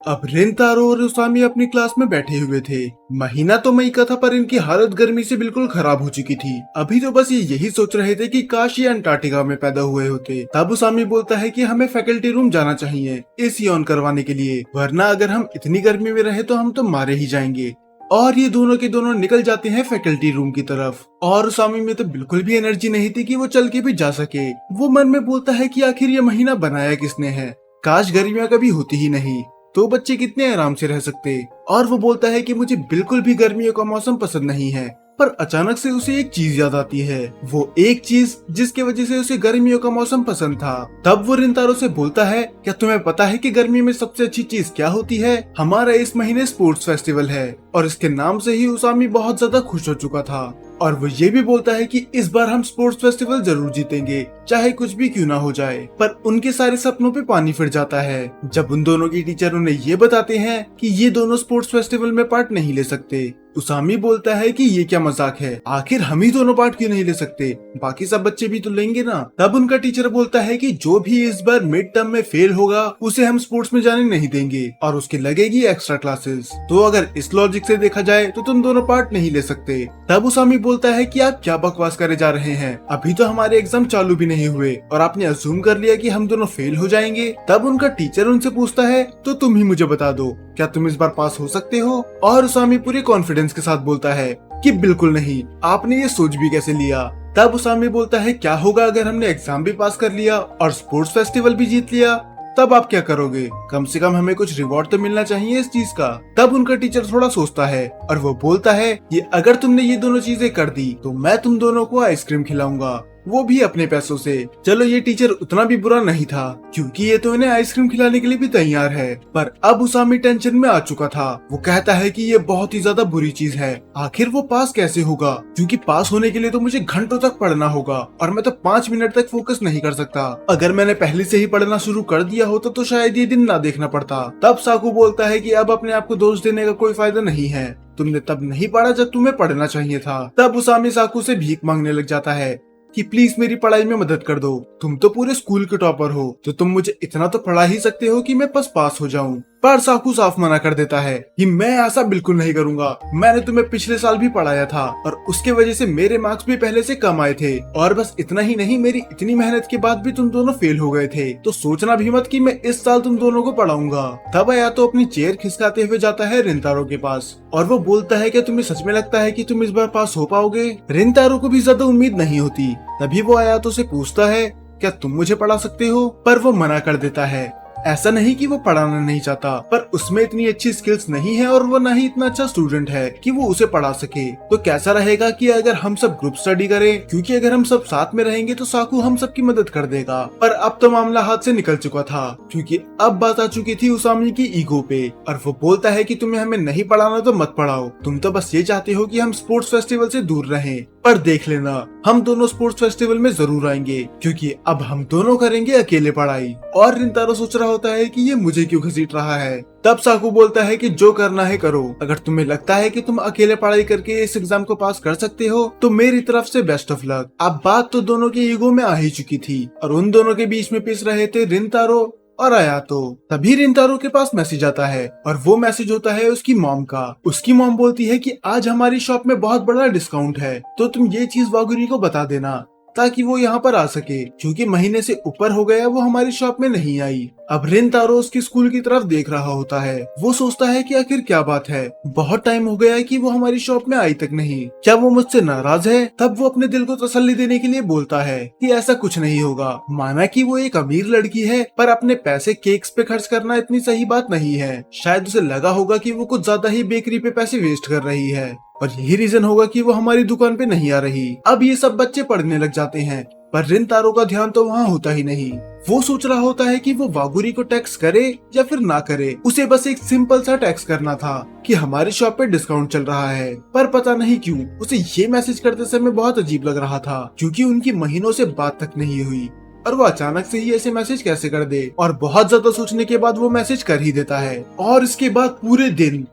अब रिंतारो और उसामी अपनी क्लास में बैठे हुए थे। महीना तो मई का था पर इनकी हालत गर्मी से बिल्कुल खराब हो चुकी थी। अभी तो बस ये यही सोच रहे थे कि काश ये अंटार्कटिका में पैदा हुए होते। तब उसामी बोलता है कि हमें फैकल्टी रूम जाना चाहिए एसी ऑन करवाने के लिए, वरना अगर हम इतनी गर्मी में रहे तो हम तो मारे ही जाएंगे। और ये दोनों के दोनों निकल जाते हैं फैकल्टी रूम की तरफ। और उसामी में तो बिल्कुल भी एनर्जी नहीं थी कि वो चल के भी जा सके। वो मन में बोलता है कि आखिर ये महीना बनाया किसने है, काश गर्मियां कभी होती ही नहीं तो बच्चे कितने आराम से रह सकते। और वो बोलता है कि मुझे बिल्कुल भी गर्मियों का मौसम पसंद नहीं है। पर अचानक से उसे एक चीज याद आती है, वो एक चीज जिसकी वजह से उसे गर्मियों का मौसम पसंद था। तब वो रिंतारो से बोलता है, क्या तुम्हें पता है कि गर्मी में सबसे अच्छी चीज क्या होती है? हमारा इस महीने स्पोर्ट्स फेस्टिवल है। और इसके नाम से ही उसामी बहुत ज्यादा खुश हो चुका था। और वो ये भी बोलता है कि इस बार हम स्पोर्ट्स फेस्टिवल जरूर जीतेंगे, चाहे कुछ भी क्यों ना हो जाए। पर उनके सारे सपनों पे पानी फिर जाता है जब उन दोनों की टीचर उन्हें ये बताते हैं कि ये दोनों स्पोर्ट्स फेस्टिवल में पार्ट नहीं ले सकते। उसामी बोलता है कि ये क्या मजाक है, आखिर हम ही दोनों पार्ट क्यों नहीं ले सकते, बाकी सब बच्चे भी तो लेंगे ना। तब उनका टीचर बोलता है कि जो भी इस बार मिड टर्म में फेल होगा उसे हम स्पोर्ट्स में जाने नहीं देंगे और उसके लगेगी एक्स्ट्रा क्लासेस। तो अगर इस लॉजिक से देखा जाए तो तुम दोनों पार्ट नहीं ले सकते। तब उसामी बोलता है कि आप क्या बकवास करे जा रहे हैं, अभी तो हमारे एग्जाम चालू भी नहीं हुए और आपने अज्यूम कर लिया कि हम दोनों फेल हो जाएंगे। तब उनका टीचर उनसे पूछता है, तो तुम ही मुझे बता दो, क्या तुम इस बार पास हो सकते हो? और उसामी पूरे कॉन्फिडेंस के साथ बोलता है कि बिल्कुल नहीं, आपने ये सोच भी कैसे लिया? तब उसामी बोलता है, क्या होगा अगर हमने एग्जाम भी पास कर लिया और स्पोर्ट्स फेस्टिवल भी जीत लिया, तब आप क्या करोगे? कम से कम हमें कुछ रिवॉर्ड तो मिलना चाहिए इस चीज का। तब उनका टीचर थोड़ा सोचता है और वो बोलता है, ये अगर तुमने ये दोनों चीजें कर दी तो मैं तुम दोनों को आइसक्रीम खिलाऊंगा, वो भी अपने पैसों से। चलो ये टीचर उतना भी बुरा नहीं था क्योंकि ये तो इन्हें आइसक्रीम खिलाने के लिए भी तैयार है। पर अब उसामी टेंशन में आ चुका था। वो कहता है कि ये बहुत ही ज्यादा बुरी चीज है, आखिर वो पास कैसे होगा, क्योंकि पास होने के लिए तो मुझे घंटों तक पढ़ना होगा और मैं तो 5 मिनट तक फोकस नहीं कर सकता। अगर मैंने पहले से ही पढ़ना शुरू कर दिया होता तो शायद ये दिन ना देखना पड़ता। तब साकू बोलता है कि अब अपने आप को दोष देने का कोई फायदा नहीं है, तुमने तब नहीं पढ़ा जब तुम्हें पढ़ना चाहिए था। तब उसामी साकू से भीख मांगने लग जाता है कि प्लीज मेरी पढ़ाई में मदद कर दो, तुम तो पूरे स्कूल के टॉपर हो तो तुम मुझे इतना तो पढ़ा ही सकते हो कि मैं बस पास हो जाऊं। पर साकू साफ मना कर देता है कि मैं ऐसा बिल्कुल नहीं करूंगा, मैंने तुम्हें पिछले साल भी पढ़ाया था और उसके वजह से मेरे मार्क्स भी पहले से कम आए थे, और बस इतना ही नहीं, मेरी इतनी मेहनत के बाद भी तुम दोनों फेल हो गए थे, तो सोचना भी मत कि मैं इस साल तुम दोनों को पढ़ाऊंगा। तब आया तो अपनी चेयर खिसकाते हुए जाता है रिंतारो के पास और वो बोलता है कि तुम्हें सच में लगता है कि तुम इस बार पास हो पाओगे? रिंतारो को भी ज्यादा उम्मीद नहीं होती। तभी वो आया तो उसे पूछता है, क्या तुम मुझे पढ़ा सकते हो? पर वो मना कर देता है। ऐसा नहीं कि वो पढ़ाना नहीं चाहता, पर उसमें इतनी अच्छी स्किल्स नहीं है और वो ना ही इतना अच्छा स्टूडेंट है कि वो उसे पढ़ा सके। तो कैसा रहेगा कि अगर हम सब ग्रुप स्टडी करें, क्योंकि अगर हम सब साथ में रहेंगे तो साकू हम सबकी मदद कर देगा। पर अब तो मामला हाथ से निकल चुका था क्योंकि अब बात आ चुकी थी उसामी की ईगो पे और वो बोलता है कि तुम्हें हमें नहीं पढ़ाना तो मत पढ़ाओ, तुम तो बस ये चाहते हो कि हम स्पोर्ट्स फेस्टिवल से दूर रहें। पर देख लेना, हम दोनों स्पोर्ट्स फेस्टिवल में जरूर आएंगे क्योंकि अब हम दोनों करेंगे अकेले पढ़ाई। और रिंतारो सोच रहा होता है कि ये मुझे क्यों घसीट रहा है। तब साकू बोलता है कि जो करना है करो, अगर तुम्हें लगता है कि तुम अकेले पढ़ाई करके इस एग्जाम को पास कर सकते हो तो मेरी तरफ से बेस्ट ऑफ लक। अब बात तो दोनों के ईगो में आ ही चुकी थी और उन दोनों के बीच में पिस रहे थे रिंतारो और आयातो। तभी रिंतारो के पास मैसेज आता है और वो मैसेज होता है उसकी मॉम का। उसकी मॉम बोलती है कि आज हमारी शॉप में बहुत बड़ा डिस्काउंट है, तो तुम ये चीज वागुरी को बता देना ताकि वो यहाँ पर आ सके, क्योंकि महीने से ऊपर हो गया वो हमारी शॉप में नहीं आई। अब रिंतारो उसकी स्कूल की तरफ देख रहा होता है। वो सोचता है कि आखिर क्या बात है, बहुत टाइम हो गया है कि वो हमारी शॉप में आई तक नहीं, क्या वो मुझसे नाराज है? तब वो अपने दिल को तसल्ली देने के लिए बोलता है कि ऐसा कुछ नहीं होगा, माना कि वो एक अमीर लड़की है पर अपने पैसे केक्स पे खर्च करना इतनी सही बात नहीं है। शायद उसे लगा होगा कि वो कुछ ज्यादा ही बेकरी पे पैसे वेस्ट कर रही है और यही रीजन होगा कि वो हमारी दुकान पे नहीं आ रही। अब ये सब बच्चे पढ़ने लग जाते हैं पर रिंतारो का ध्यान तो वहाँ होता ही नहीं। वो सोच रहा होता है कि वो वागुरी को टैक्स करे या फिर ना करे। उसे बस एक सिंपल सा टैक्स करना था कि हमारी शॉप पे डिस्काउंट चल रहा है। पर पता नहीं क्यों उसे ये मैसेज करते समय बहुत अजीब लग रहा था, क्योंकि उनकी महीनों से बात तक नहीं हुई और वो अचानक से ही ऐसे मैसेज कैसे कर दे। और बहुत ज्यादा सोचने के बाद वो मैसेज कर ही देता है और इसके बाद पूरे दिन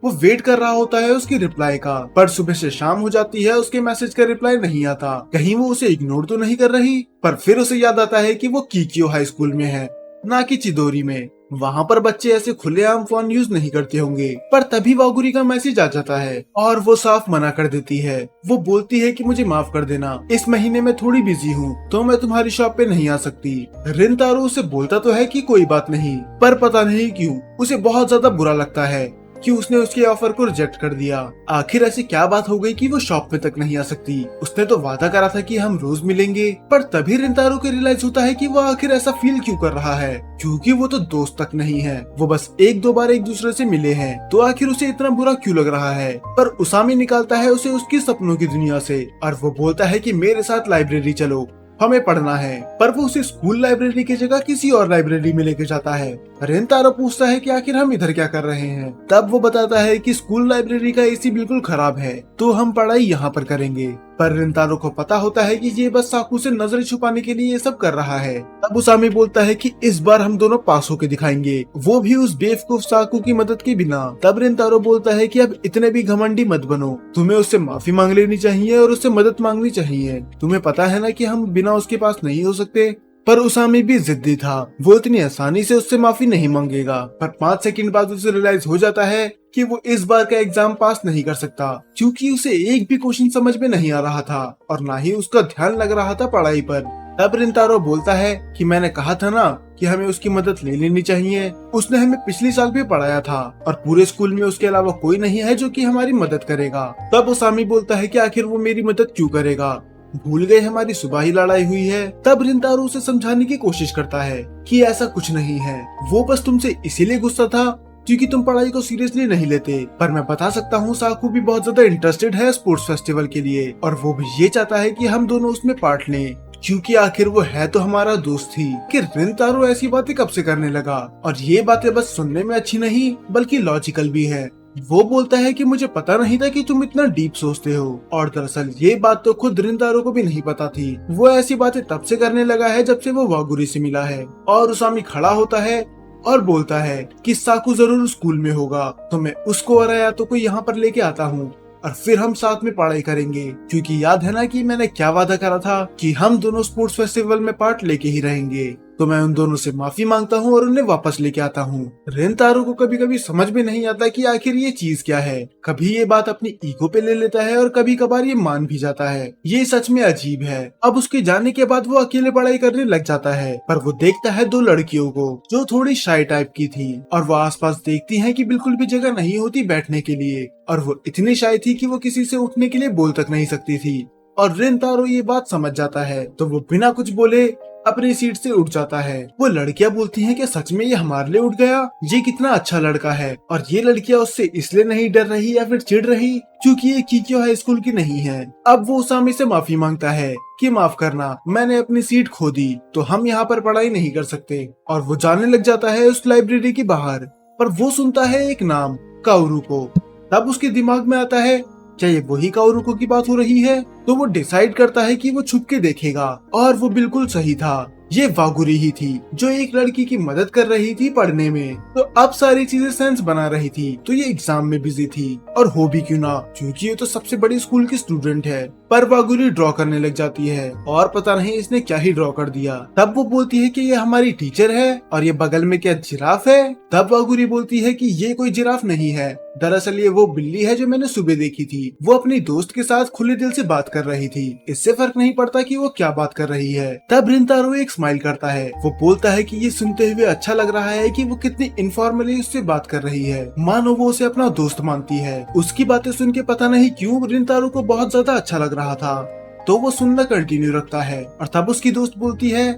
वो वेट कर रहा होता है उसकी रिप्लाई का। पर सुबह से शाम हो जाती है, उसके मैसेज का रिप्लाई नहीं आता। कहीं वो उसे इग्नोर तो नहीं कर रही? पर फिर उसे याद आता है कि वो कीकियो हाई स्कूल में है, ना कि चिदोरी में। वहाँ पर बच्चे ऐसे खुलेआम फोन यूज नहीं करते होंगे। पर तभी वागुरी का मैसेज आ जाता है और वो साफ मना कर देती है। वो बोलती है कि मुझे माफ कर देना, इस महीने में थोड़ी बिजी हूँ तो मैं तुम्हारी शॉप पे नहीं आ सकती। रिंतारो उसे बोलता तो है कि कोई बात नहीं, पर पता नहीं क्यों उसे बहुत ज्यादा बुरा लगता है कि उसने उसके ऑफर को रिजेक्ट कर दिया। आखिर ऐसी क्या बात हो गई कि वो शॉप में तक नहीं आ सकती। उसने तो वादा करा था कि हम रोज मिलेंगे। पर तभी रिंतारो को रियलाइज होता है कि वो आखिर ऐसा फील क्यों कर रहा है, क्योंकि वो तो दोस्त तक नहीं है, वो बस एक दो बार एक दूसरे से मिले हैं, तो आखिर उसे इतना बुरा क्यों लग रहा है। पर उसामी निकालता है उसे उसकी सपनों की दुनिया से और वो बोलता है कि मेरे साथ लाइब्रेरी चलो, हमें पढ़ना है। पर वो उसे स्कूल लाइब्रेरी की जगह किसी और लाइब्रेरी में लेके जाता है। रेंतारो पूछता है कि आखिर हम इधर क्या कर रहे हैं। तब वो बताता है कि स्कूल लाइब्रेरी का एसी बिल्कुल खराब है तो हम पढ़ाई यहाँ पर करेंगे। पर रेंतारो को पता होता है कि ये बस साकू से नजर छुपाने के लिए ये सब कर रहा है। तब उसामी बोलता है कि इस बार हम दोनों पास होके दिखाएंगे, वो भी उस बेवकूफ साकू की मदद के बिना। तब रेंतारो बोलता है कि अब इतने भी घमंडी मत बनो, तुम्हें उससे माफी मांग लेनी चाहिए और उससे मदद मांगनी चाहिए। तुम्हें पता है ना कि हम बिना उसके पास नहीं हो सकते। पर उसामी भी जिद्दी था, वो इतनी आसानी से उससे माफी नहीं मांगेगा। पर 5 सेकंड बाद उसे रियलाइज हो जाता है कि वो इस बार का एग्जाम पास नहीं कर सकता, क्योंकि उसे एक भी क्वेश्चन समझ में नहीं आ रहा था और ना ही उसका ध्यान लग रहा था पढ़ाई पर। तब रिंतारो बोलता है कि मैंने कहा था ना कि हमें उसकी मदद ले लेनी चाहिए, उसने हमें पिछले साल भी पढ़ाया था और पूरे स्कूल में उसके अलावा कोई नहीं है जो कि हमारी मदद करेगा। तब उसामी बोलता है कि आखिर वो मेरी मदद क्यों करेगा, भूल गए हमारी सुबह ही लड़ाई हुई है। तब रिंतारो उसे समझाने की कोशिश करता है कि ऐसा कुछ नहीं है, वो बस तुमसे इसीलिए गुस्सा था क्योंकि तुम पढ़ाई को सीरियसली नहीं लेते। पर मैं बता सकता हूँ साकू भी बहुत ज्यादा इंटरेस्टेड है स्पोर्ट्स फेस्टिवल के लिए और वो भी ये चाहता है कि हम दोनों उसमें पार्ट लें, क्योंकि आखिर वो है तो हमारा दोस्त ही। कि रिंतारो ऐसी बातें कब से करने लगा और ये बातें बस सुनने में अच्छी नहीं बल्कि लॉजिकल भी है। वो बोलता है कि मुझे पता नहीं था कि तुम इतना डीप सोचते हो, और दरअसल ये बात तो खुद रिंतारो को भी नहीं पता थी। वो ऐसी बातें तब से करने लगा है जब से वो वागुरी से मिला है। और उसामी खड़ा होता है और बोलता है कि साकू जरूर स्कूल में होगा तो मैं उसको और या तो कोई यहाँ पर लेके आता हूँ और फिर हम साथ में पढ़ाई करेंगे, क्योंकि याद है ना कि मैंने क्या वादा करा था कि हम दोनों स्पोर्ट्स फेस्टिवल में पार्ट लेके ही रहेंगे। तो मैं उन दोनों से माफी मांगता हूँ और उन्हें वापस लेके आता हूँ। रेंतारो को कभी कभी समझ में नहीं आता कि आखिर ये चीज क्या है। कभी ये बात अपनी ईगो पे ले लेता है और कभी कभार ये मान भी जाता है। ये सच में अजीब है। अब उसके जाने के बाद वो अकेले पढ़ाई करने लग जाता है, पर वो देखता है 2 लड़कियों को जो थोड़ी शाय टाइप की थी और वो आसपास देखती है कि बिल्कुल भी जगह नहीं होती बैठने के लिए, और वो इतनी शाय थी कि वो किसी से उठने के लिए बोल तक नहीं सकती थी। और रेंतारो ये बात समझ जाता है तो वो बिना कुछ बोले अपनी सीट से उठ जाता है। वो लड़कियां बोलती हैं कि सच में ये हमारे लिए उठ गया, ये कितना अच्छा लड़का है। और ये लड़कियां उससे इसलिए नहीं डर रही या फिर चिढ़ रही क्योंकि ये कीक्यो हाई स्कूल की नहीं है। अब वो उसामी से माफी मांगता है कि माफ करना, मैंने अपनी सीट खो दी तो हम यहाँ पर पढ़ाई नहीं कर सकते। और वो जाने लग जाता है उस लाइब्रेरी के बाहर। पर वो सुनता है एक नाम, काओरू को। तब उसके दिमाग में आता है क्या ये वही काओरुको की बात हो रही है। तो वो डिसाइड करता है कि वो छुप के देखेगा, और वो बिल्कुल सही था। ये वागुरी ही थी जो एक लड़की की मदद कर रही थी पढ़ने में। तो अब सारी चीजें सेंस बना रही थी। तो ये एग्जाम में बिजी थी, और हो भी क्यों ना, क्योंकि ये तो सबसे बड़ी स्कूल की स्टूडेंट है। पर वागुरी ड्रॉ करने लग जाती है और पता नहीं इसने क्या ही ड्रॉ कर दिया। तब वो बोलती है कि ये हमारी टीचर है और ये बगल में क्या जिराफ है। तब वागुरी बोलती है कि ये कोई जिराफ नहीं है, दरअसल ये वो बिल्ली है जो मैंने सुबह देखी थी। वो अपनी दोस्त के साथ खुले दिल से बात कर रही थी, इससे फर्क नहीं पड़ता कि वो क्या बात कर रही है। तब रिंतारो एक स्माइल करता है। वो बोलता है कि ये सुनते हुए अच्छा लग रहा है कि वो कितनी इनफॉर्मली उससे बात कर रही है, मानो वो उसे अपना दोस्त मानती है। उसकी बातें सुन के पता नहीं क्यों रिंतारो को बहुत ज्यादा अच्छा लग रहा था, तो वो सुनना कंटिन्यू रखता है। और तब उसकी दोस्त बोलती है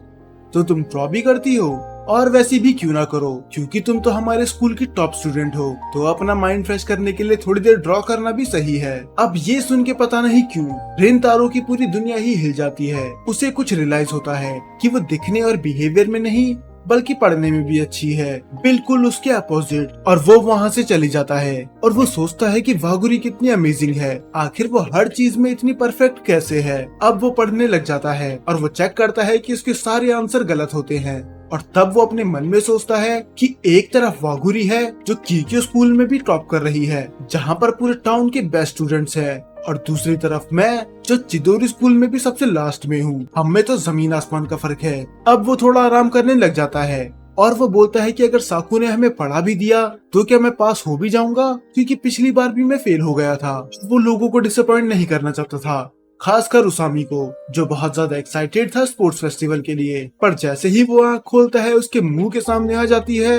तो तुम ड्रॉ भी करती हो, और वैसे भी क्यों ना करो, क्योंकि तुम तो हमारे स्कूल की टॉप स्टूडेंट हो, तो अपना माइंड फ्रेश करने के लिए थोड़ी देर ड्रॉ करना भी सही है। अब ये सुन के पता नहीं क्यों रेंतारो की पूरी दुनिया ही हिल जाती है। उसे कुछ रियलाइज होता है कि वो दिखने और बिहेवियर में नहीं बल्कि पढ़ने में भी अच्छी है, बिल्कुल उसके अपोजिट। और वो वहाँ से चली जाता है और वो सोचता है कि वागुरी कितनी अमेजिंग है, आखिर वो हर चीज में इतनी परफेक्ट कैसे है। अब वो पढ़ने लग जाता है और वो चेक करता है कि उसके सारे आंसर गलत होते हैं। और तब वो अपने मन में सोचता है कि एक तरफ वागुरी है जो कीक्यो स्कूल में भी टॉप कर रही है, जहाँ पर पूरे टाउन के बेस्ट स्टूडेंट्स हैं, और दूसरी तरफ मैं जो चिदोरी स्कूल में भी सबसे लास्ट में हूँ। हम में तो जमीन आसमान का फर्क है। अब वो थोड़ा आराम करने लग जाता है और वो बोलता है कि अगर साकू ने हमें पढ़ा भी दिया तो क्या मैं पास हो भी जाऊंगा, क्योंकि पिछली बार भी मैं फेल हो गया था। वो लोगों को डिसअपॉइंट नहीं करना चाहता था, खासकर उसामी को, जो बहुत ज्यादा एक्साइटेड था स्पोर्ट्स फेस्टिवल के लिए। पर जैसे ही वो आँख खोलता है उसके मुंह के सामने आ जाती है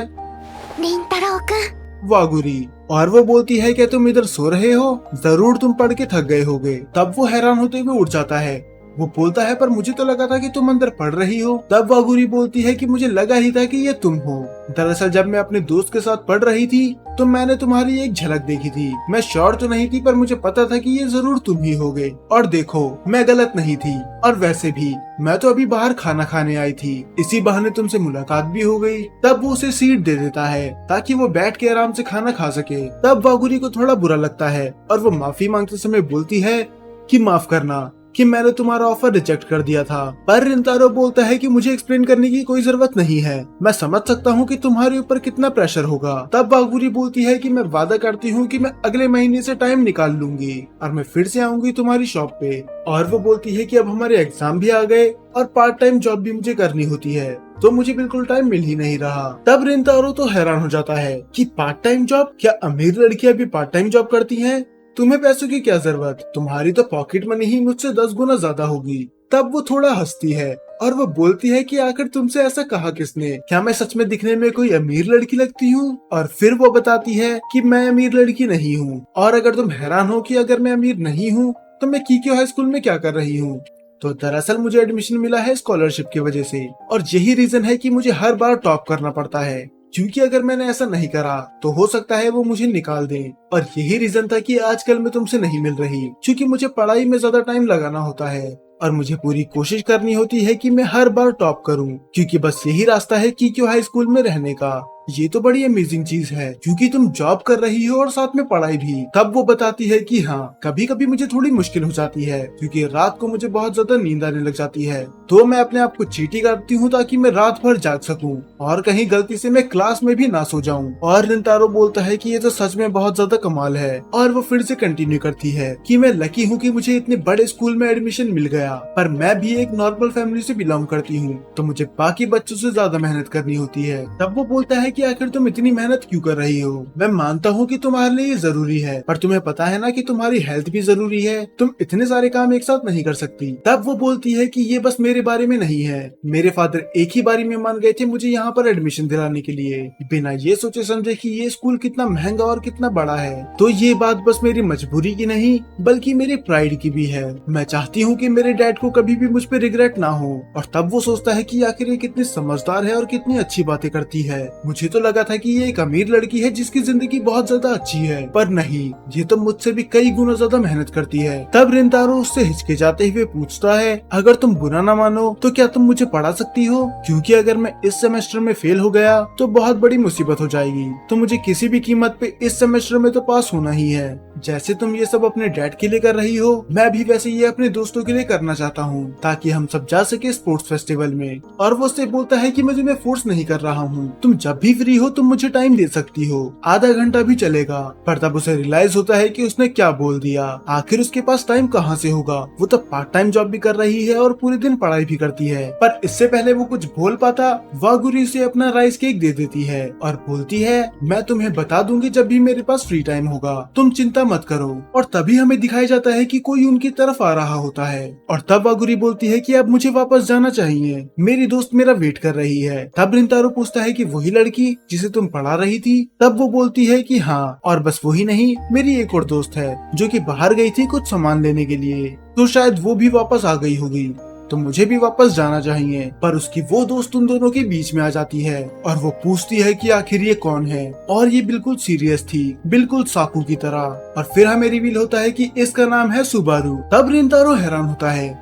凛太郎くん वागुरी, और वो बोलती है कि तुम इधर सो रहे हो, जरूर तुम पढ़ के थक गए होगे। तब वो हैरान होते हुए उठ जाता है। वो बोलता है पर मुझे तो लगा था कि तुम अंदर पढ़ रही हो। तब वागुरी बोलती है कि मुझे लगा ही था कि ये तुम हो। दरअसल जब मैं अपने दोस्त के साथ पढ़ रही थी तो मैंने तुम्हारी एक झलक देखी थी। मैं श्योर तो नहीं थी पर मुझे पता था कि ये जरूर तुम ही होगे। और देखो मैं गलत नहीं थी, और वैसे भी मैं तो अभी बाहर खाना खाने आई थी, इसी बहाने तुमसे मुलाकात भी हो गई। तब वो उसे सीट दे देता है ताकि वो बैठ के आराम से खाना खा सके। तब वागुरी को थोड़ा बुरा लगता है और वो माफी मांगते समय बोलती है कि माफ करना कि मैंने तुम्हारा ऑफर रिजेक्ट कर दिया था। पर रिंतारो बोलता है कि मुझे एक्सप्लेन करने की कोई जरूरत नहीं है, मैं समझ सकता हूँ कि तुम्हारे ऊपर कितना प्रेशर होगा। तब वागुरी बोलती है कि मैं वादा करती हूँ कि मैं अगले महीने से टाइम निकाल लूंगी और मैं फिर से आऊंगी तुम्हारी शॉप पे। और वो बोलती है कि अब हमारे एग्जाम भी आ गए और पार्ट टाइम जॉब भी मुझे करनी होती है, तो मुझे बिल्कुल टाइम मिल ही नहीं रहा। तब रिंतारो तो हैरान हो जाता है कि पार्ट टाइम जॉब, क्या अमीर लड़कियां भी पार्ट टाइम जॉब करती हैं? तुम्हें पैसों की क्या जरूरत, तुम्हारी तो पॉकेट मनी ही मुझसे 10 गुना ज्यादा होगी। तब वो थोड़ा हंसती है और वो बोलती है कि आखिर तुमसे ऐसा कहा किसने, क्या मैं सच में दिखने में कोई अमीर लड़की लगती हूँ? और फिर वो बताती है कि मैं अमीर लड़की नहीं हूँ, और अगर तुम हैरान हो कि अगर मैं अमीर नहीं हूँ तो मैं कीक्यो हाई स्कूल में क्या कर रही हूँ, तो दरअसल मुझे एडमिशन मिला है स्कॉलरशिप की वजह से, और यही रीजन है कि मुझे हर बार टॉप करना पड़ता है, क्योंकि अगर मैंने ऐसा नहीं करा तो हो सकता है वो मुझे निकाल दें। और यही रीजन था कि आजकल मैं तुमसे नहीं मिल रही, क्योंकि मुझे पढ़ाई में ज्यादा टाइम लगाना होता है और मुझे पूरी कोशिश करनी होती है कि मैं हर बार टॉप करूं, क्योंकि बस यही रास्ता है कीक्यो हाई स्कूल में रहने का। ये तो बड़ी अमेजिंग चीज है, क्योंकि तुम जॉब कर रही हो और साथ में पढ़ाई भी। तब वो बताती है कि हाँ, कभी कभी मुझे थोड़ी मुश्किल हो जाती है, क्योंकि रात को मुझे बहुत ज्यादा नींद आने लग जाती है, तो मैं अपने आप को चीटी करती हूँ ताकि मैं रात भर जाग सकूं और कहीं गलती से मैं क्लास में भी ना सो जाऊं। और रिंतारो बोलता है कि ये तो सच में बहुत ज्यादा कमाल है। और वो फिर से कंटिन्यू करती है कि मैं लकी हूँ कि मुझे इतने बड़े स्कूल में एडमिशन मिल गया, पर मैं भी एक नॉर्मल फैमिली से बिलोंग करती हूँ, तो मुझे बाकी बच्चों से ज्यादा मेहनत करनी होती है। तब वो बोलता है कि आखिर तुम इतनी मेहनत क्यों कर रही हो? मैं मानता हूँ कि तुम्हारे लिए ये जरूरी है, पर तुम्हें पता है ना कि तुम्हारी हेल्थ भी जरूरी है, तुम इतने सारे काम एक साथ नहीं कर सकती। तब वो बोलती है कि ये बस मेरे बारे में नहीं है, मेरे फादर एक ही बारी में मान गए थे मुझे यहाँ पर एडमिशन दिलाने के लिए, बिना ये सोचे समझे कि ये स्कूल कितना महंगा और कितना बड़ा है। तो ये बात बस मेरी मजबूरी की नहीं बल्कि मेरी प्राइड की भी है। मैं चाहती हूँ कि मेरे डैड को कभी भी मुझ पर रिग्रेट ना हो। और तब वो सोचता है कि आखिर ये कितनी समझदार है और कितनी अच्छी बातें करती है। मुझे तो लगा था कि ये एक अमीर लड़की है जिसकी जिंदगी बहुत ज्यादा अच्छी है, पर नहीं, ये तो मुझसे भी कई गुना ज्यादा मेहनत करती है। तब रिंतारो उससे हिचकिचाते हुए पूछता है, अगर तुम बुरा ना मानो तो क्या तुम मुझे पढ़ा सकती हो? क्योंकि अगर मैं इस सेमेस्टर में फेल हो गया तो बहुत बड़ी मुसीबत हो जाएगी, तो मुझे किसी भी कीमत पे इस सेमेस्टर में तो पास होना ही है। जैसे तुम ये सब अपने डैड के लिए कर रही हो, मैं भी वैसे ये अपने दोस्तों के लिए करना चाहता हूँ, ताकि हम सब जा सके स्पोर्ट्स फेस्टिवल में। और वो उससे बोलता है कि मैं तुम्हें फोर्स नहीं कर रहा हूँ, तुम जब भी फ्री हो तुम मुझे टाइम दे सकती हो, आधा घंटा भी चलेगा। पर तब उसे रियलाइज होता है कि उसने क्या बोल दिया, आखिर उसके पास टाइम कहाँ से होगा, वो तो पार्ट टाइम जॉब भी कर रही है और पूरे दिन पढ़ाई भी करती है। पर इससे पहले वो कुछ बोल पाता, वागुरी उसे अपना राइस केक दे देती है और बोलती है, मैं तुम्हें बता दूंगी जब भी मेरे पास फ्री टाइम होगा, तुम चिंता मत करो। और तभी हमें दिखाया जाता है कि कोई उनकी तरफ आ रहा होता है। और तब वागुरी बोलती है कि अब मुझे वापस जाना चाहिए, मेरी दोस्त मेरा वेट कर रही है। तब रिंतारो पूछता है कि वही लड़की जिसे तुम पढ़ा रही थी? तब वो बोलती है कि हाँ, और बस वही नहीं, मेरी एक और दोस्त है जो कि बाहर गई थी कुछ सामान लेने के लिए, तो शायद वो भी वापस आ गई होगी, तो मुझे भी वापस जाना चाहिए। पर उसकी वो दोस्त उन दोनों के बीच में आ जाती है और वो पूछती है कि आखिर ये कौन है, और ये बिल्कुल सीरियस थी, बिल्कुल साकू की तरह। और फिर हमें रिवील होता है कि इसका नाम है सुबारू। तब रिंतारो हैरान होता है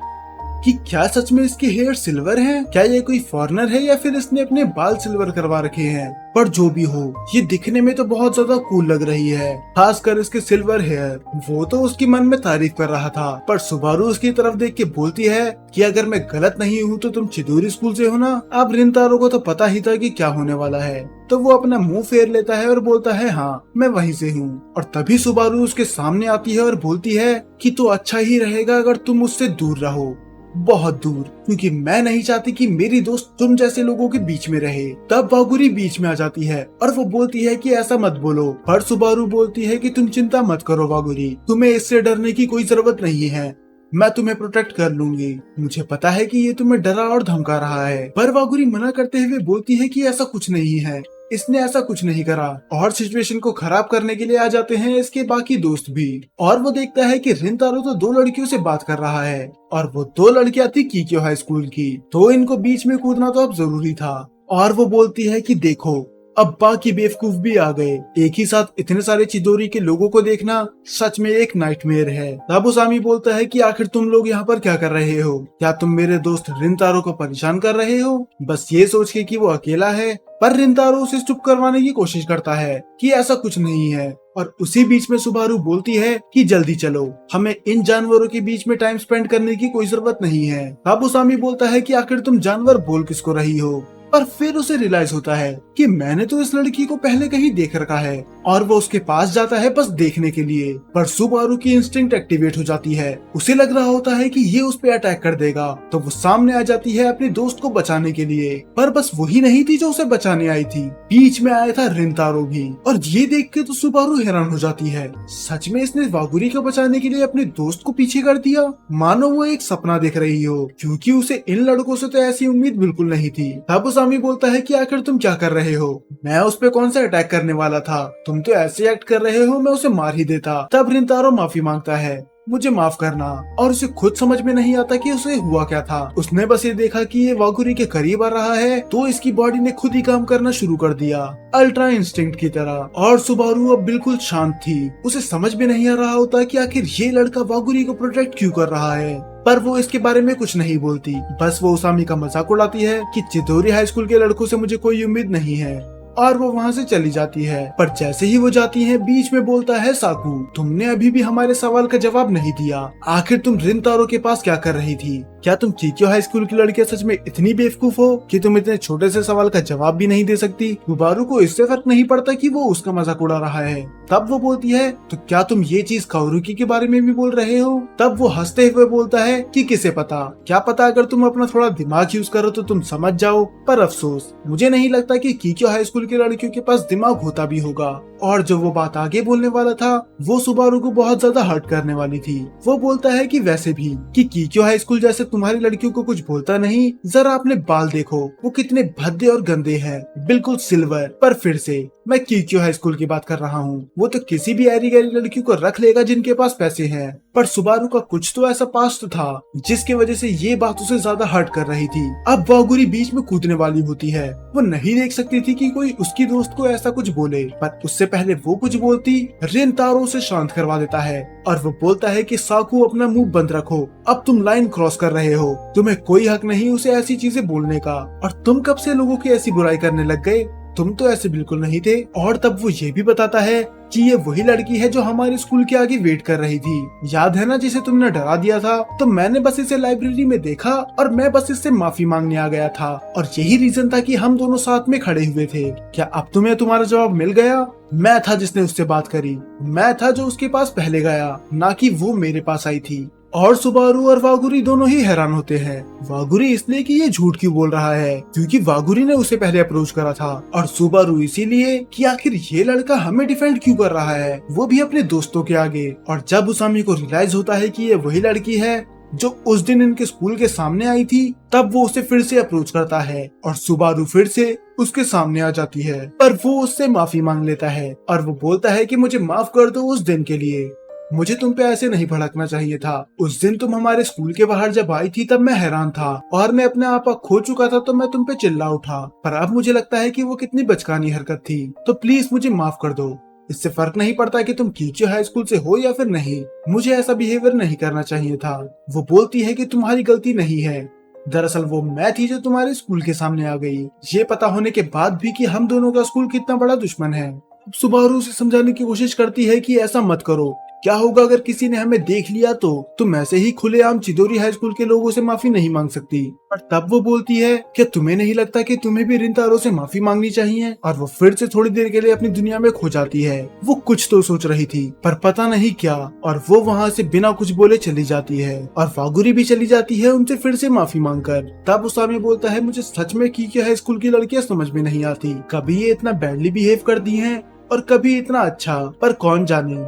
कि क्या सच में इसके हेयर सिल्वर हैं? क्या ये कोई फॉरेनर है या फिर इसने अपने बाल सिल्वर करवा रखे हैं? पर जो भी हो, ये दिखने में तो बहुत ज्यादा कूल लग रही है, खासकर इसके सिल्वर हेयर। वो तो उसकी मन में तारीफ कर रहा था, पर सुबारू उसकी तरफ देख के बोलती है कि अगर मैं गलत नहीं हूँ तो तुम चिदोरी स्कूल से हो ना? अब रिंतारो को तो पता ही था कि क्या होने वाला है, तो वो अपना मुंह फेर लेता है और बोलता है, हाँ मैं वहीं से हूँ। और तभी सुबारू उसके सामने आती है और बोलती है कि तो अच्छा ही रहेगा अगर तुम मुझसे दूर रहो, बहुत दूर, क्योंकि मैं नहीं चाहती कि मेरी दोस्त तुम जैसे लोगों के बीच में रहे। तब वागुरी बीच में आ जाती है और वो बोलती है कि ऐसा मत बोलो, पर सुबारू बोलती है कि तुम चिंता मत करो वागुरी, तुम्हें इससे डरने की कोई जरूरत नहीं है, मैं तुम्हें प्रोटेक्ट कर लूंगी। मुझे पता है कि ये तुम्हें डरा और धमका रहा है, पर वागुरी मना करते हुए बोलती है कि ऐसा कुछ नहीं है, इसने ऐसा कुछ नहीं करा। और सिचुएशन को खराब करने के लिए आ जाते हैं इसके बाकी दोस्त भी, और वो देखता है कि रिंतारो तो दो लड़कियों से बात कर रहा है और वो दो लड़कियां थी कीक्यो हाई स्कूल की, तो इनको बीच में कूदना तो अब जरूरी था। और वो बोलती है कि देखो अब बाकी बेवकूफ भी आ गए, एक ही साथ इतने सारे चिदोरी के लोगों को देखना सच में एक नाइटमेयर है। तब उसामी बोलता है कि आखिर तुम लोग यहाँ पर क्या कर रहे हो, क्या तुम मेरे दोस्त रिंतारो को परेशान कर रहे हो, बस ये सोच के कि वो अकेला है। पर रिंतारो उसे चुप करवाने की कोशिश करता है कि ऐसा कुछ नहीं है। और उसी बीच में सुबारू बोलती है कि जल्दी चलो, हमें इन जानवरों के बीच में टाइम स्पेंड करने की कोई जरूरत नहीं है। तब उसामी बोलता है कि आखिर तुम जानवर बोल किसको रही हो, पर फिर उसे रियलाइज होता है कि मैंने तो इस लड़की को पहले कहीं देख रखा है, और वो उसके पास जाता है बस देखने के लिए। पर सुबारू की इंस्टिंक्ट एक्टिवेट हो जाती है, उसे लग रहा होता है कि ये उस पे अटैक कर देगा, तो वो सामने आ जाती है अपने दोस्त को बचाने के लिए। पर बस वही नहीं थी जो उसे बचाने आई थी, बीच में आया था रिंतारो भी, और ये देख के तो सुबारू हैरान हो जाती है, सच में इसने वागुरी को बचाने के लिए अपने दोस्त को पीछे कर दिया, मानो वो एक सपना देख रही हो, क्योंकि उसे इन लड़कों से तो ऐसी उम्मीद बिल्कुल नहीं थी। तब उसामी बोलता है कि आखिर तुम क्या कर रहे हो, मैं उस पे कौन सा अटैक करने वाला था, तुम तो ऐसे एक्ट कर रहे हो, मैं उसे मार ही देता। तब रिंतारो माफी मांगता है, मुझे माफ करना, और उसे खुद समझ में नहीं आता कि उसे हुआ क्या था। उसने बस ये देखा कि ये वागुरी के करीब आ रहा है, तो इसकी बॉडी ने खुद ही काम करना शुरू कर दिया, अल्ट्रा इंस्टिंक्ट की तरह। और सुबारू अब बिल्कुल शांत थी, उसे समझ में नहीं आ रहा होता कि आखिर ये लड़का वागुरी को प्रोटेक्ट क्यों कर रहा है, पर वो इसके बारे में कुछ नहीं बोलती, बस वो उसामी का मजाक उड़ाती है कि चिदोरी हाई स्कूल के लड़कों से मुझे कोई उम्मीद नहीं है, और वो वहाँ से चली जाती है। पर जैसे ही वो जाती है, बीच में बोलता है साकू, तुमने अभी भी हमारे सवाल का जवाब नहीं दिया, आखिर तुम रिंतारो के पास क्या कर रही थी, क्या तुम चीक्यो हाई स्कूल की लड़कियां सच में इतनी बेवकूफ हो कि तुम इतने छोटे से सवाल का जवाब भी नहीं दे सकती। गुबारू को इससे फर्क नहीं पड़ता कि वो उसका मजाक उड़ा रहा है। तब वो बोलती है, तो क्या तुम ये चीज काओरुकी के बारे में भी बोल रहे हो। तब वो हंसते हुए बोलता है कि किसे पता, क्या पता अगर तुम अपना थोड़ा दिमाग यूज करो तो तुम समझ जाओ, पर अफसोस मुझे नहीं लगता कि कीक्यो हाई स्कूल की लड़कियों के पास दिमाग होता भी होगा। और जो वो बात आगे बोलने वाला था वो सुबारू को बहुत ज्यादा हर्ट करने वाली थी। वो बोलता है कि वैसे भी कि कीक्यो हाई स्कूल जैसे तुम्हारी लड़कियों को कुछ बोलता नहीं, जरा अपने बाल देखो, वो कितने भद्दे और गंदे हैं, बिल्कुल सिल्वर। पर फिर से मैं कीक्यो हाई स्कूल की बात कर रहा हूँ, वो तो किसी भी ऐरी गैरी लड़की को रख लेगा जिनके पास पैसे हैं। पर सुबारू का कुछ तो ऐसा पास्ट था जिसकी वजह से ये बात उसे ज्यादा हर्ट कर रही थी। अब वागुरी बीच में कूदने वाली होती है, वो नहीं देख सकती थी कि कोई उसकी दोस्त को ऐसा कुछ बोले, पर उससे पहले वो कुछ बोलती रिंतारो उसे शांत करवा देता है, और वो बोलता है कि साकू अपना मुंह बंद रखो, अब तुम लाइन क्रॉस कर रहे हो, तुम्हें कोई हक नहीं उसे ऐसी चीजें बोलने का, और तुम कब से लोगों की ऐसी बुराई करने लग गए, तुम तो ऐसे बिल्कुल नहीं थे। और तब वो ये भी बताता है कि ये वही लड़की है जो हमारे स्कूल के आगे वेट कर रही थी, याद है ना, जिसे तुमने डरा दिया था, तो मैंने बस इसे लाइब्रेरी में देखा और मैं बस इससे माफी मांगने आ गया था, और यही रीजन था कि हम दोनों साथ में खड़े हुए थे। क्या अब तुम्हें तुम्हारा जवाब मिल गया? मैं था जिसने उससे बात करी, मैं था जो उसके पास पहले गया, ना कि वो मेरे पास आई थी। और सुबारू और वागुरी दोनों ही हैरान होते हैं। वागुरी इसलिए कि ये झूठ क्यों बोल रहा है, क्योंकि वागुरी ने उसे पहले अप्रोच करा था, और सुबारू इसीलिए कि आखिर ये लड़का हमें डिफेंड क्यों कर रहा है, वो भी अपने दोस्तों के आगे। और जब उसामी को रियलाइज होता है कि ये वही लड़की है जो उस दिन इनके स्कूल के सामने आई थी, तब वो उसे फिर से अप्रोच करता है, और सुबारू फिर से उसके सामने आ जाती है, पर वो उससे माफी मांग लेता है, और वो बोलता है कि मुझे माफ कर दो उस दिन के लिए, मुझे तुम पे ऐसे नहीं भड़कना चाहिए था। उस दिन तुम हमारे स्कूल के बाहर जब आई थी तब मैं हैरान था और मैं अपने आपा खो चुका था, तो मैं तुम पे चिल्ला उठा, पर अब मुझे लगता है कि वो कितनी बचकानी हरकत थी, तो प्लीज मुझे माफ कर दो। इससे फर्क नहीं पड़ता कि तुम कीक्यो हाई स्कूल से हो या फिर नहीं, मुझे ऐसा बिहेवियर नहीं करना चाहिए था। वो बोलती है कि तुम्हारी गलती नहीं है, दरअसल वो मैं थी जो तुम्हारे स्कूल के सामने आ गई, ये पता होने के बाद भी कि हम दोनों का स्कूल कितना बड़ा दुश्मन है। सुबारू उसे समझाने की कोशिश करती है कि ऐसा मत करो, क्या होगा अगर किसी ने हमें देख लिया तो तुम ऐसे ही खुलेआम चिदोरी हाई स्कूल के लोगों से माफी नहीं मांग सकती। पर तब वो बोलती है, क्या तुम्हें नहीं लगता कि तुम्हें भी रिंतारो से माफी मांगनी चाहिए? और वो फिर से थोड़ी देर के लिए अपनी दुनिया में खो जाती है। वो कुछ तो सोच रही थी पर पता नहीं क्या, और वो वहाँ से बिना कुछ बोले चली जाती है और वागुरी भी चली जाती है उनसे फिर से माफी मांगकर। तब उसामी बोलता है, मुझे सच में की क्या हाई स्कूल की लड़कियां समझ में नहीं आती, कभी ये इतना बैडली बिहेव करती हैं और कभी इतना अच्छा, पर कौन जाने,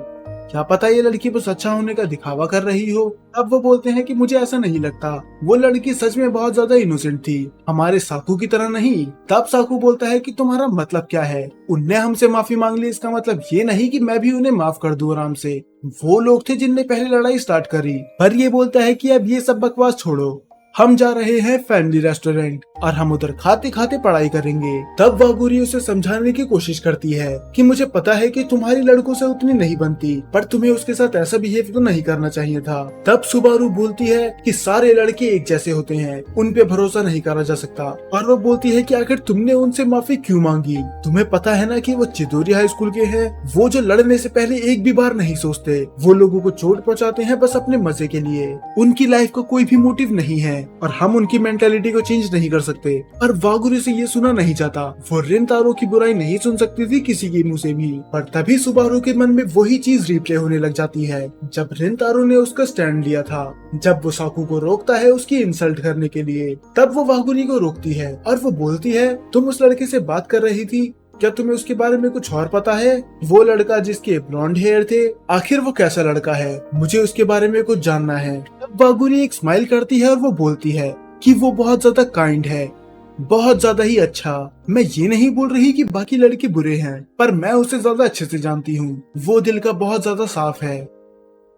क्या पता ये लड़की बस अच्छा होने का दिखावा कर रही हो। अब वो बोलते हैं कि मुझे ऐसा नहीं लगता, वो लड़की सच में बहुत ज्यादा इनोसेंट थी, हमारे साकू की तरह नहीं। तब साकू बोलता है कि तुम्हारा मतलब क्या है? उनने हमसे माफी मांग ली, इसका मतलब ये नहीं कि मैं भी उन्हें माफ कर दूं आराम से। वो लोग थे जिनने पहले लड़ाई स्टार्ट करी। पर ये बोलता है कि अब ये सब बकवास छोड़ो, हम जा रहे हैं फैमिली रेस्टोरेंट और हम उधर खाते खाते पढ़ाई करेंगे। तब वागुरी उसे समझाने की कोशिश करती है कि मुझे पता है कि तुम्हारी लड़कों से उतनी नहीं बनती, पर तुम्हें उसके साथ ऐसा बिहेव तो नहीं करना चाहिए था। तब सुबारू बोलती है कि सारे लड़के एक जैसे होते हैं, उन पे भरोसा नहीं करा जा सकता। और वो बोलती है कि आखिर तुमने उनसे माफी क्यों मांगी? तुम्हें पता है ना कि वो चिदोरी हाई स्कूल के हैं, वो जो लड़ने से पहले एक भी बार नहीं सोचते, वो लोगों को चोट पहुंचाते हैं बस अपने मजे के लिए, उनकी लाइफ का कोई भी मोटिव नहीं है और हम उनकी मेंटालिटी को चेंज नहीं कर सकते। पर वागुरी से ये सुना नहीं जाता, वो रिंतारो की बुराई नहीं सुन सकती थी किसी के मुंह से भी। पर तभी सुबारू के मन में वही चीज रिप्ले होने लग जाती है जब रिंतारो ने उसका स्टैंड लिया था, जब वो साकू को रोकता है उसकी इंसल्ट करने के लिए। तब वो वागुरी को रोकती है और वो बोलती है, तुम उस लड़के से बात कर रही थी, क्या तुम्हें उसके बारे में कुछ और पता है? वो लड़का जिसके ब्लॉन्ड हेयर थे, आखिर वो कैसा लड़का है? मुझे उसके बारे में कुछ जानना है। तब वागुरी एक स्माइल करती है और वो बोलती है कि वो बहुत ज्यादा काइंड है, बहुत ज्यादा ही अच्छा। मैं ये नहीं बोल रही कि बाकी लड़के बुरे हैं, पर मैं उसे ज्यादा अच्छे से जानती हूँ, वो दिल का बहुत ज्यादा साफ है।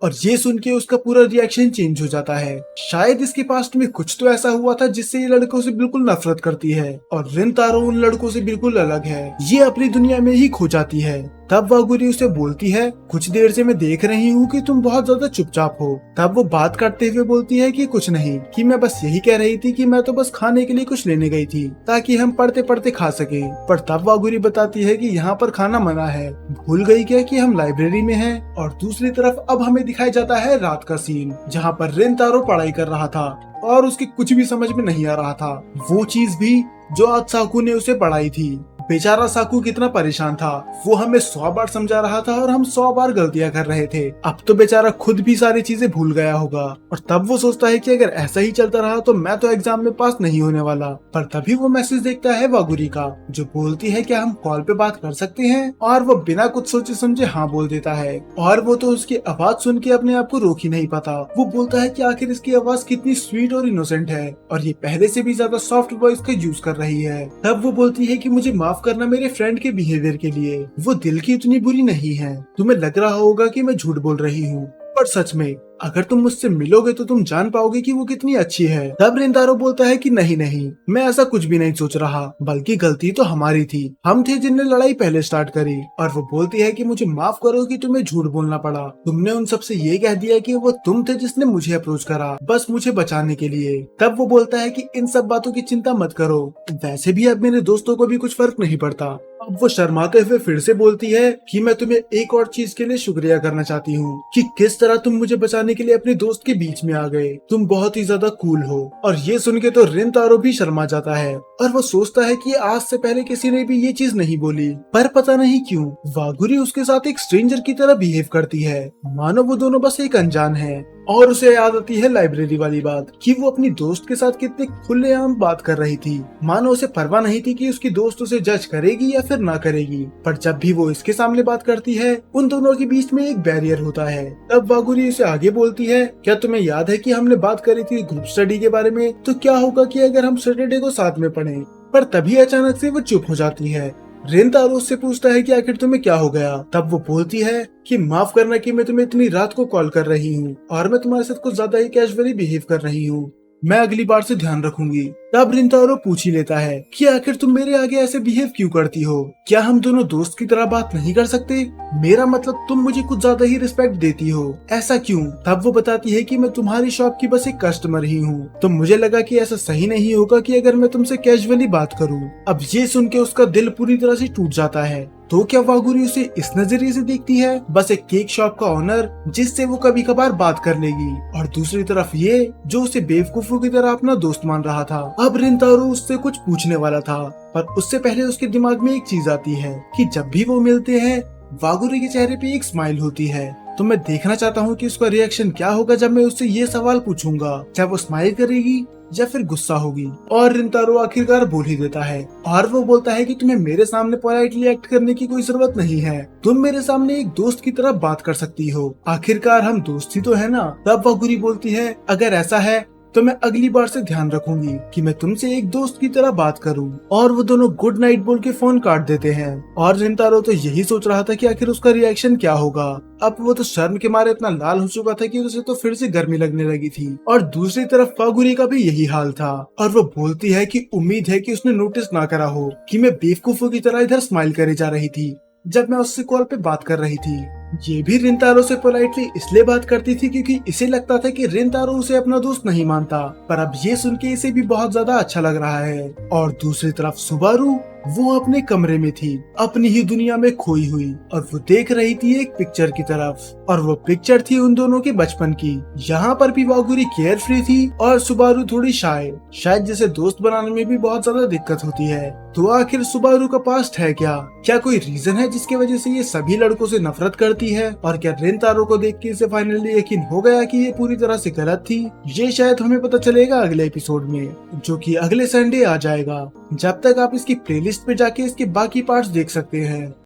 और ये सुन के उसका पूरा रिएक्शन चेंज हो जाता है। शायद इसके पास्ट में कुछ तो ऐसा हुआ था जिससे ये लड़कों से बिल्कुल नफरत करती है और रिंतारो उन लड़कों से बिल्कुल अलग है, ये अपनी दुनिया में ही खो जाती है। तब वागुरी उसे बोलती है, कुछ देर से मैं देख रही हूँ कि तुम बहुत ज्यादा चुपचाप हो। तब वो बात करते हुए बोलती है कि कुछ नहीं, कि मैं बस यही कह रही थी कि मैं तो बस खाने के लिए कुछ लेने गई थी ताकि हम पढ़ते पढ़ते खा सके। पर तब वागुरी बताती है कि यहाँ पर खाना मना है, भूल गई क्या कि हम लाइब्रेरी में हैं? और दूसरी तरफ अब हमें दिखाई जाता है रात का सीन, जहाँ पर रिंतारो पढ़ाई कर रहा था और उसके कुछ भी समझ में नहीं आ रहा था, वो चीज भी जो आज साकू ने उसे पढ़ाई थी। बेचारा साकू कितना परेशान था, वो हमें 100 बार समझा रहा था और हम 100 बार गलतियां कर रहे थे। अब तो बेचारा खुद भी सारी चीजें भूल गया होगा और तब वो सोचता है कि अगर ऐसा ही चलता रहा तो मैं तो एग्जाम में पास नहीं होने वाला। पर तभी वो मैसेज देखता है वागुरी का, जो बोलती है क्या हम कॉल पे बात कर सकते हैं? और वो बिना कुछ सोचे समझे हाँ बोल देता है। और वो तो उसकी आवाज सुन के अपने आप को रोक ही नहीं पाता। वो बोलता है कि आखिर इसकी आवाज कितनी स्वीट और इनोसेंट है और ये पहले से भी ज्यादा सॉफ्ट वॉइस का यूज कर रही है। तब वो बोलती है कि मुझे माफ करना मेरे फ्रेंड के बिहेवियर के लिए, वो दिल की उतनी बुरी नहीं है। तुम्हें लग रहा होगा कि मैं झूठ बोल रही हूँ, पर सच में अगर तुम मुझसे मिलोगे तो तुम जान पाओगे कि वो कितनी अच्छी है। तब रिंतारो बोलता है कि नहीं नहीं, मैं ऐसा कुछ भी नहीं सोच रहा, बल्कि गलती तो हमारी थी, हम थे जिनने लड़ाई पहले स्टार्ट करी। और वो बोलती है कि मुझे माफ करो कि तुम्हें झूठ बोलना पड़ा, तुमने उन सबसे ये कह दिया कि वो तुम थे जिसने मुझे अप्रोच करा बस मुझे बचाने के लिए। तब वो बोलता है कि इन सब बातों की चिंता मत करो, वैसे भी अब मेरे दोस्तों को भी कुछ फर्क नहीं पड़ता। अब वो शर्माते हुए फिर से बोलती है कि मैं तुम्हें एक और चीज के लिए शुक्रिया करना चाहती हूँ कि किस तरह तुम मुझे बचाने के लिए अपने दोस्त के बीच में आ गए, तुम बहुत ही ज्यादा कूल हो। और ये सुन के तो रिंतारो भी शर्मा जाता है और वो सोचता है कि आज से पहले किसी ने भी ये चीज नहीं बोली। पर पता नहीं क्यों वागुरी उसके साथ एक स्ट्रेंजर की तरह बिहेव करती है, मानो वो दोनों बस एक अनजान है। और उसे याद आती है लाइब्रेरी वाली बात कि वो अपनी दोस्त के साथ कितने खुलेआम बात कर रही थी, मानो उसे परवाह नहीं थी कि उसकी दोस्त उसे जज करेगी या फिर ना करेगी। पर जब भी वो इसके सामने बात करती है उन दोनों के बीच में एक बैरियर होता है। तब वागुरी उसे आगे बोलती है, क्या तुम्हें याद है कि हमने बात करी थी ग्रुप स्टडी के बारे में, तो क्या होगा कि अगर हम सैटरडे को साथ में पढ़ें? पर तभी अचानक से वो चुप हो जाती है। रिंतारो उससे पूछता है कि आखिर तुम्हें क्या हो गया? तब वो बोलती है कि माफ करना कि मैं तुम्हें इतनी रात को कॉल कर रही हूँ और मैं तुम्हारे साथ कुछ ज्यादा ही कैजुअली बिहेव कर रही हूँ, मैं अगली बार से ध्यान रखूंगी। तब रिंतारो पूछ ही लेता है कि आखिर तुम मेरे आगे ऐसे बिहेव क्यों करती हो? क्या हम दोनों दोस्त की तरह बात नहीं कर सकते? मेरा मतलब तुम मुझे कुछ ज्यादा ही रिस्पेक्ट देती हो, ऐसा क्यों? तब वो बताती है कि मैं तुम्हारी शॉप की बस एक कस्टमर ही हूँ, तो मुझे लगा कि ऐसा सही नहीं होगा कि अगर मैं तुमसे कैजुअली बात करूँ। अब ये सुन के उसका दिल पूरी तरह से टूट जाता है। तो क्या वागुरी उसे इस नजरिए से देखती है, बस एक केक शॉप का ऑनर जिससे वो कभी कभार बात कर लेगी, और दूसरी तरफ ये जो उसे बेवकूफों की तरह अपना दोस्त मान रहा था। अब रिंतारो उससे कुछ पूछने वाला था, पर उससे पहले उसके दिमाग में एक चीज आती है कि जब भी वो मिलते हैं वागुरी के चेहरे पे एक स्माइल होती है। तो मैं देखना चाहता हूँ कि उसका रिएक्शन क्या होगा जब मैं उससे ये सवाल पूछूंगा, क्या वो स्माइल करेगी या फिर गुस्सा होगी। और रिंतारो आखिरकार बोल ही देता है, और वो बोलता है कि तुम्हें मेरे सामने पोलाइटली एक्ट करने की कोई जरूरत नहीं है, तुम मेरे सामने एक दोस्त की तरह बात कर सकती हो, आखिरकार हम दोस्त ही तो है ना। तब वागुरी बोलती है, अगर ऐसा है तो मैं अगली बार से ध्यान रखूंगी कि मैं तुमसे एक दोस्त की तरह बात करूं। और वो दोनों गुड नाइट बोल के फोन काट देते हैं। और रिंतारो तो यही सोच रहा था कि आखिर उसका रिएक्शन क्या होगा। अब वो तो शर्म के मारे इतना लाल हो चुका था कि उसे तो फिर से गर्मी लगने लगी थी। और दूसरी तरफ वागुरी का भी यही हाल था, और वो बोलती है कि उम्मीद है कि उसने नोटिस ना करा हो कि मैं बेवकूफों की तरह इधर स्माइल करे जा रही थी जब मैं उससे कॉल पे बात कर रही थी। ये भी रिंतारो से पोलाइटली इसलिए बात करती थी क्योंकि इसे लगता था कि रिंतारो उसे अपना दोस्त नहीं मानता, पर अब ये सुन के इसे भी बहुत ज्यादा अच्छा लग रहा है। और दूसरी तरफ सुबारू, वो अपने कमरे में थी, अपनी ही दुनिया में खोई हुई, और वो देख रही थी एक पिक्चर की तरफ, और वो पिक्चर थी उन दोनों के बचपन की। यहाँ पर भी वागुरी केयर फ्री थी और सुबारू थोड़ी शाय, शायद जिसे दोस्त बनाने में भी बहुत ज्यादा दिक्कत होती है। तो आखिर सुबारू का पास्ट है क्या कोई रीजन है जिसकी वजह से ये सभी लड़कों से नफरत करती है? और क्या रिंतारो को देख के इसे फाइनली यकीन हो गया कि ये पूरी तरह से गलत थी? ये शायद हमें पता चलेगा अगले एपिसोड में, जो कि अगले संडे आ जाएगा। जब तक आप इसकी प्लेलिस्ट पे जाके इसके बाकी पार्ट्स देख सकते हैं।